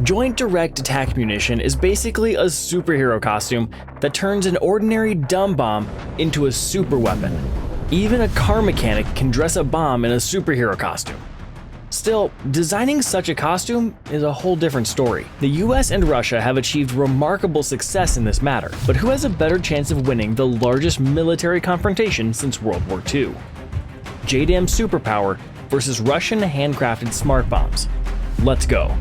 Joint Direct Attack Munition is basically a superhero costume that turns an ordinary dumb bomb into a super weapon. Even a car mechanic can dress a bomb in a superhero costume. Still, designing such a costume is a whole different story. The US and Russia have achieved remarkable success in this matter, but who has a better chance of winning the largest military confrontation since World War II? JDAM superpower versus Russian handcrafted smart bombs. Let's go.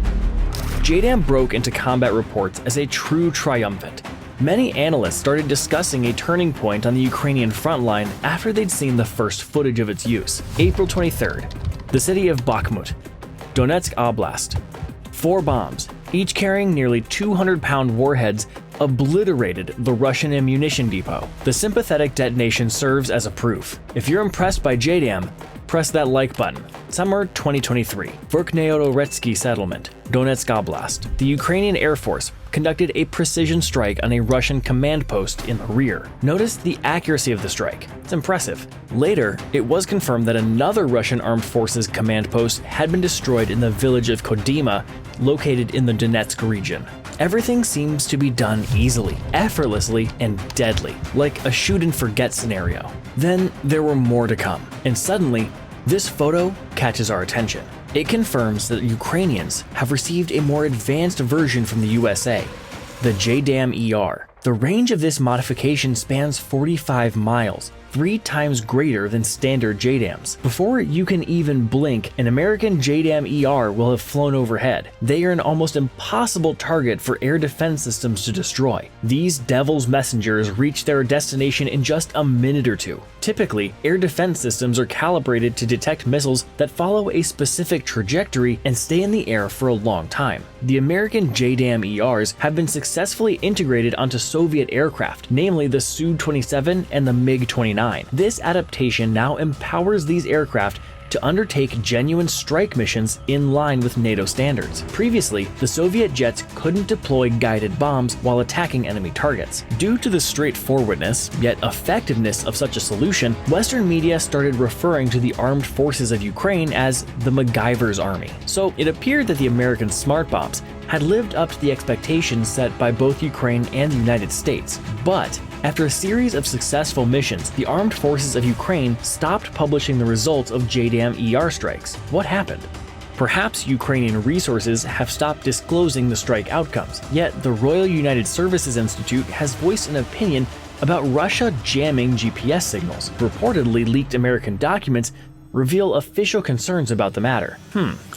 JDAM broke into combat reports as a true triumphant. Many analysts started discussing a turning point on the Ukrainian front line after they'd seen the first footage of its use. April 23rd, the city of Bakhmut, Donetsk Oblast. 4 bombs, each carrying nearly 200-pound warheads, obliterated the Russian ammunition depot. The sympathetic detonation serves as a proof. If you're impressed by JDAM, press that like button. Summer 2023, Verkhneyodoretsky settlement, Donetsk Oblast. The Ukrainian Air Force conducted a precision strike on a Russian command post in the rear. Notice the accuracy of the strike. It's impressive. Later, it was confirmed that another Russian armed forces command post had been destroyed in the village of Kodyma, located in the Donetsk region. Everything seems to be done easily, effortlessly, and deadly, like a shoot-and-forget scenario. Then there were more to come, and suddenly, this photo catches our attention. It confirms that Ukrainians have received a more advanced version from the USA, the JDAM-ER. The range of this modification spans 45 miles, 3 times greater than standard JDAMs. Before you can even blink, an American JDAM-ER will have flown overhead. They are an almost impossible target for air defense systems to destroy. These devil's messengers reach their destination in just a minute or two. Typically, air defense systems are calibrated to detect missiles that follow a specific trajectory and stay in the air for a long time. The American JDAM-ERs have been successfully integrated onto Soviet aircraft, namely the Su-27 and the MiG-29. This adaptation now empowers these aircraft to undertake genuine strike missions in line with NATO standards. Previously, the Soviet jets couldn't deploy guided bombs while attacking enemy targets. Due to the straightforwardness, yet effectiveness of such a solution, Western media started referring to the armed forces of Ukraine as the MacGyver's army. So it appeared that the American smart bombs had lived up to the expectations set by both Ukraine and the United States. But after a series of successful missions, the armed forces of Ukraine stopped publishing the results of JDAM-ER strikes. What happened? Perhaps Ukrainian resources have stopped disclosing the strike outcomes, yet the Royal United Services Institute has voiced an opinion about Russia jamming GPS signals. Reportedly leaked American documents reveal official concerns about the matter.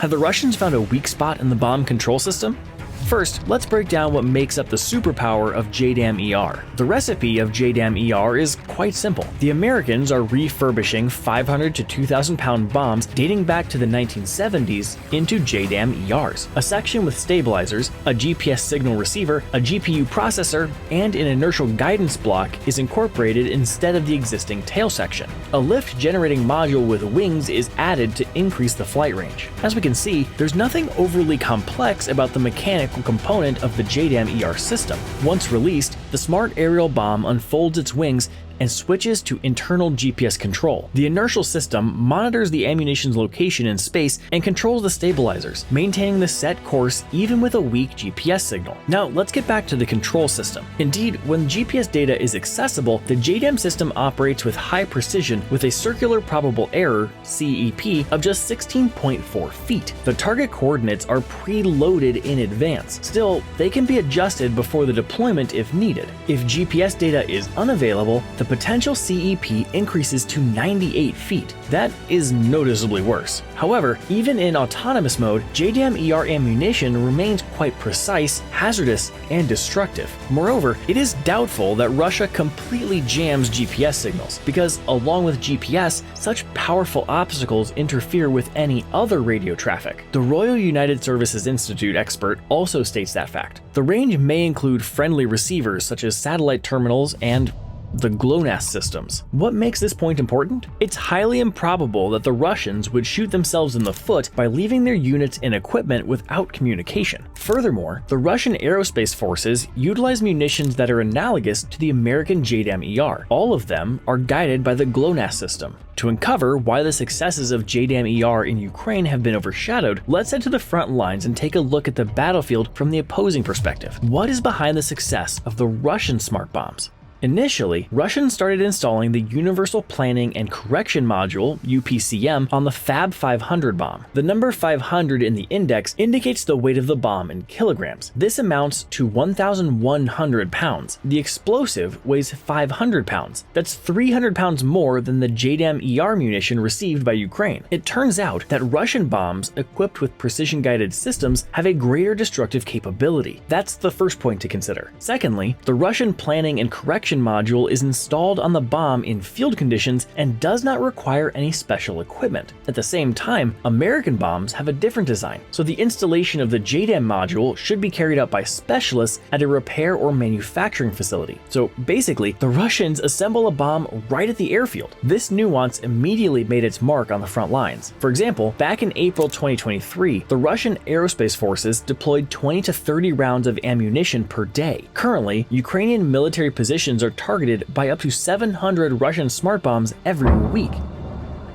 Have the Russians found a weak spot in the bomb control system? First, let's break down what makes up the superpower of JDAM-ER. The recipe of JDAM-ER is quite simple. The Americans are refurbishing 500 to 2,000 pound bombs dating back to the 1970s into JDAM-ERs. A section with stabilizers, a GPS signal receiver, a GPU processor, and an inertial guidance block is incorporated instead of the existing tail section. A lift generating module with wings is added to increase the flight range. As we can see, there's nothing overly complex about the mechanical component of the JDAM-ER system. Once released, the smart aerial bomb unfolds its wings and switches to internal GPS control. The inertial system monitors the ammunition's location in space and controls the stabilizers, maintaining the set course even with a weak GPS signal. Now, let's get back to the control system. Indeed, when GPS data is accessible, the JDAM system operates with high precision with a circular probable error, CEP, of just 16.4 feet. The target coordinates are preloaded in advance. Still, they can be adjusted before the deployment if needed. If GPS data is unavailable, the potential CEP increases to 98 feet. That is noticeably worse. However, even in autonomous mode, JDAM-ER ammunition remains quite precise, hazardous, and destructive. Moreover, it is doubtful that Russia completely jams GPS signals, because along with GPS, such powerful obstacles interfere with any other radio traffic. The Royal United Services Institute expert also states that fact. The range may include friendly receivers such as satellite terminals and the GLONASS systems. What makes this point important? It's highly improbable that the Russians would shoot themselves in the foot by leaving their units and equipment without communication. Furthermore, the Russian aerospace forces utilize munitions that are analogous to the American JDAM-ER. All of them are guided by the GLONASS system. To uncover why the successes of JDAM-ER in Ukraine have been overshadowed, let's head to the front lines and take a look at the battlefield from the opposing perspective. What is behind the success of the Russian smart bombs? Initially, Russians started installing the Universal Planning and Correction Module (UPCM) on the Fab 500 bomb. The number 500 in the index indicates the weight of the bomb in kilograms. This amounts to 1,100 pounds. The explosive weighs 500 pounds. That's 300 pounds more than the JDAM-ER munition received by Ukraine. It turns out that Russian bombs equipped with precision-guided systems have a greater destructive capability. That's the first point to consider. Secondly, the Russian Planning and Correction Module is installed on the bomb in field conditions and does not require any special equipment. At the same time, American bombs have a different design, so the installation of the JDAM module should be carried out by specialists at a repair or manufacturing facility. So basically, the Russians assemble a bomb right at the airfield. This nuance immediately made its mark on the front lines. For example, back in April 2023, the Russian aerospace forces deployed 20 to 30 rounds of ammunition per day. Currently, Ukrainian military positions are targeted by up to 700 Russian smart bombs every week.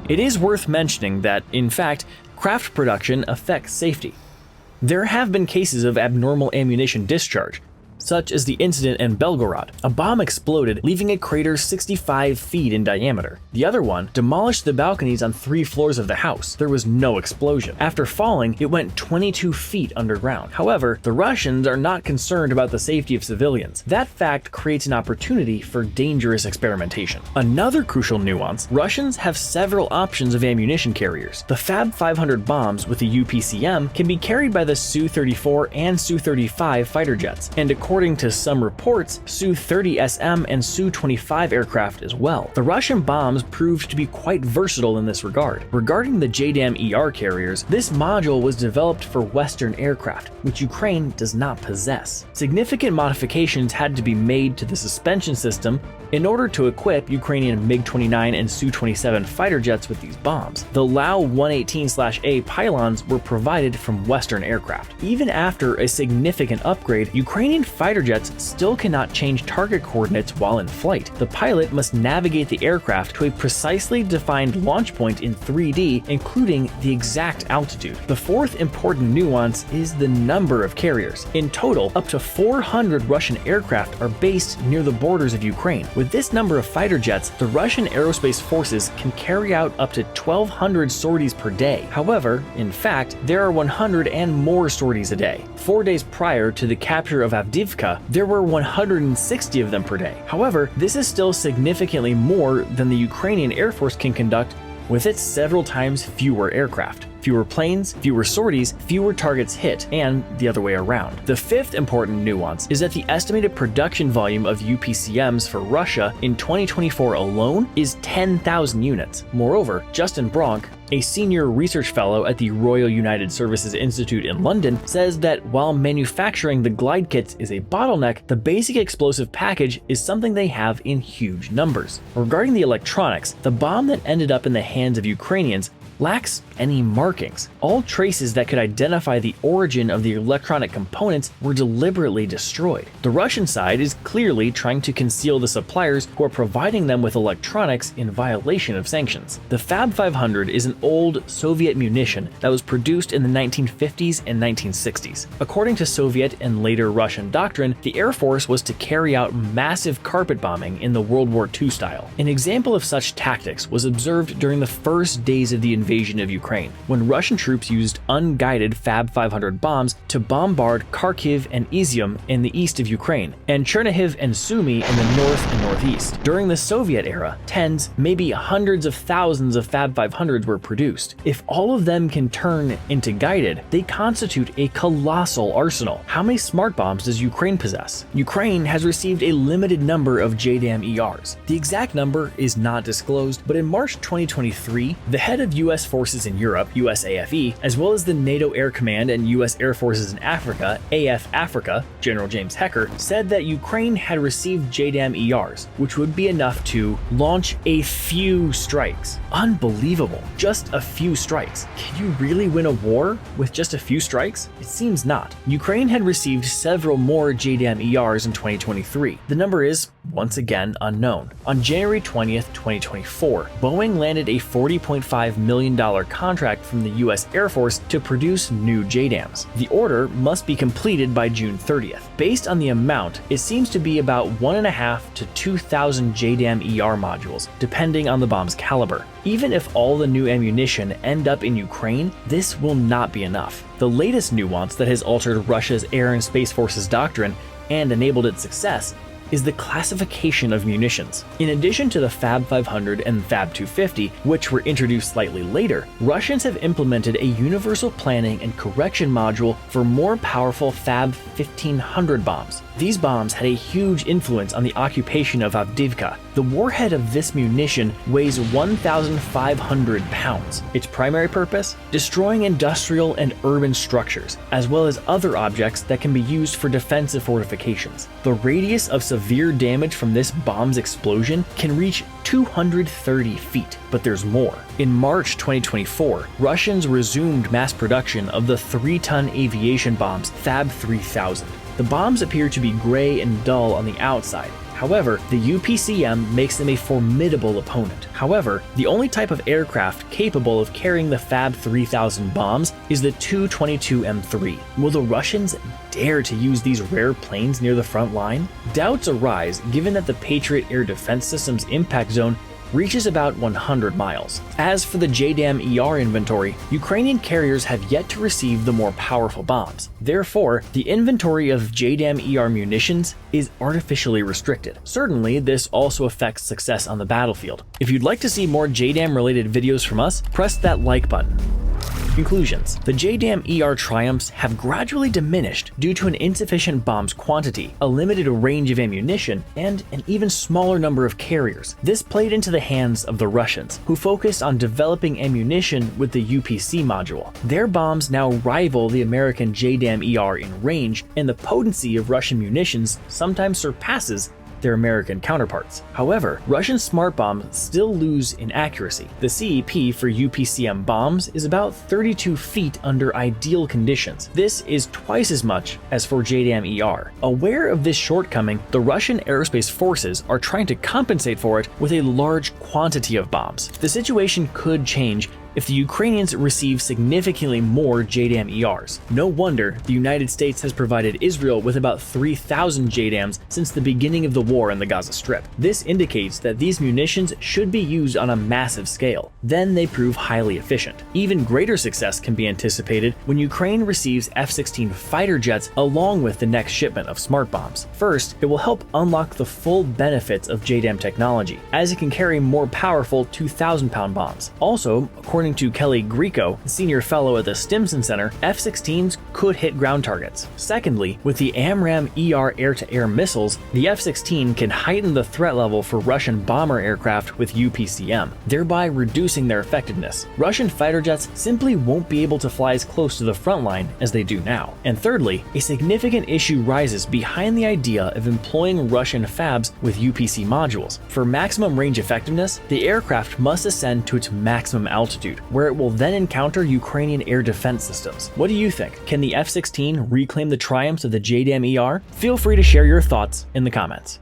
It is worth mentioning that, in fact, craft production affects safety. There have been cases of abnormal ammunition discharge, such as the incident in Belgorod. A bomb exploded, leaving a crater 65 feet in diameter. The other one demolished the balconies on 3 floors of the house. There was no explosion. After falling, it went 22 feet underground. However, the Russians are not concerned about the safety of civilians. That fact creates an opportunity for dangerous experimentation. Another crucial nuance: Russians have several options of ammunition carriers. The Fab 500 bombs with the UPCM can be carried by the Su-34 and Su-35 fighter jets, and according to some reports, Su-30SM and Su-25 aircraft as well. The Russian bombs proved to be quite versatile in this regard. Regarding the JDAM-ER carriers, this module was developed for Western aircraft, which Ukraine does not possess. Significant modifications had to be made to the suspension system in order to equip Ukrainian MiG-29 and Su-27 fighter jets with these bombs. The Lau-118/A pylons were provided from Western aircraft. Even after a significant upgrade, Ukrainian fighter jets still cannot change target coordinates while in flight. The pilot must navigate the aircraft to a precisely defined launch point in 3D, including the exact altitude. The fourth important nuance is the number of carriers. In total, up to 400 Russian aircraft are based near the borders of Ukraine. With this number of fighter jets, the Russian aerospace forces can carry out up to 1,200 sorties per day. However, in fact, there are 100 and more sorties a day. 4 days prior to the capture of Avdiivka, there were 160 of them per day. However, this is still significantly more than the Ukrainian Air Force can conduct with its several times fewer aircraft. Fewer planes, fewer sorties, fewer targets hit, and the other way around. The fifth important nuance is that the estimated production volume of UPCMs for Russia in 2024 alone is 10,000 units. Moreover, Justin Bronk, a senior research fellow at the Royal United Services Institute in London, says that while manufacturing the glide kits is a bottleneck, the basic explosive package is something they have in huge numbers. Regarding the electronics, the bomb that ended up in the hands of Ukrainians lacks any markings. All traces that could identify the origin of the electronic components were deliberately destroyed. The Russian side is clearly trying to conceal the suppliers who are providing them with electronics in violation of sanctions. The Fab 500 is an old Soviet munition that was produced in the 1950s and 1960s. According to Soviet and later Russian doctrine, the Air Force was to carry out massive carpet bombing in the World War II style. An example of such tactics was observed during the first days of the invasion of Ukraine, when Russian troops used unguided Fab 500 bombs to bombard Kharkiv and Izium in the east of Ukraine, and Chernihiv and Sumy in the north and northeast. During the Soviet era, tens, maybe hundreds of thousands of Fab 500s were produced. If all of them can turn into guided, they constitute a colossal arsenal. How many smart bombs does Ukraine possess? Ukraine has received a limited number of JDAM-ERs. The exact number is not disclosed, but in March 2023, the head of US forces in Europe, USAFE, as well as the NATO Air Command and US Air Forces in Africa, AF Africa, General James Hecker, said that Ukraine had received JDAM-ERs, which would be enough to launch a few strikes. Unbelievable. Just a few strikes. Can you really win a war with just a few strikes? It seems not. Ukraine had received several more JDAM-ERs in 2023. The number is, once again, unknown. On January 20th, 2024, Boeing landed a $40.5 million contract from the US Air Force to produce new JDAMs. The order must be completed by June 30th. Based on the amount, it seems to be about 1.5 to 2,000 JDAM-ER modules, depending on the bomb's caliber. Even if all the new ammunition end up in Ukraine, this will not be enough. The latest nuance that has altered Russia's air and space forces doctrine and enabled its success is the classification of munitions. In addition to the Fab 500 and Fab 250, which were introduced slightly later, Russians have implemented a universal planning and correction module for more powerful Fab 1500 bombs. These bombs had a huge influence on the occupation of Avdiivka. The warhead of this munition weighs 1,500 pounds. Its primary purpose? Destroying industrial and urban structures, as well as other objects that can be used for defensive fortifications. The radius of severe damage from this bomb's explosion can reach 230 feet, but there's more. In March 2024, Russians resumed mass production of the 3-ton aviation bombs Fab 3000. The bombs appear to be gray and dull on the outside. However, the UPCM makes them a formidable opponent. However, the only type of aircraft capable of carrying the Fab 3000 bombs is the Tu-22M3. Will the Russians dare to use these rare planes near the front line? Doubts arise given that the Patriot air defense system's impact zone reaches about 100 miles. As for the JDAM-ER inventory, Ukrainian carriers have yet to receive the more powerful bombs. Therefore, the inventory of JDAM-ER munitions is artificially restricted. Certainly, this also affects success on the battlefield. If you'd like to see more JDAM-related videos from us, press that like button. Conclusions. The JDAM-ER triumphs have gradually diminished due to an insufficient bomb's quantity, a limited range of ammunition, and an even smaller number of carriers. This played into the hands of the Russians, who focused on developing ammunition with the UPC module. Their bombs now rival the American JDAM-ER in range, and the potency of Russian munitions sometimes surpasses their American counterparts. However, Russian smart bombs still lose in accuracy. The CEP for UPCM bombs is about 32 feet under ideal conditions. This is twice as much as for JDAM-ER. Aware of this shortcoming, the Russian aerospace forces are trying to compensate for it with a large quantity of bombs. The situation could change if the Ukrainians receive significantly more JDAM-ERs. No wonder the United States has provided Israel with about 3,000 JDAMs since the beginning of the war in the Gaza Strip. This indicates that these munitions should be used on a massive scale. Then they prove highly efficient. Even greater success can be anticipated when Ukraine receives F-16 fighter jets along with the next shipment of smart bombs. First, it will help unlock the full benefits of JDAM technology, as it can carry more powerful 2,000-pound bombs. Also, according to Kelly Greco, senior fellow at the Stimson Center, F-16s could hit ground targets. Secondly, with the AMRAAM-ER air-to-air missiles, the F-16 can heighten the threat level for Russian bomber aircraft with UPCM, thereby reducing their effectiveness. Russian fighter jets simply won't be able to fly as close to the front line as they do now. And thirdly, a significant issue rises behind the idea of employing Russian FABs with UPC modules. For maximum range effectiveness, the aircraft must ascend to its maximum altitude, where it will then encounter Ukrainian air defense systems. What do you think? Can the F-16 reclaim the triumphs of the JDAM-ER? Feel free to share your thoughts in the comments.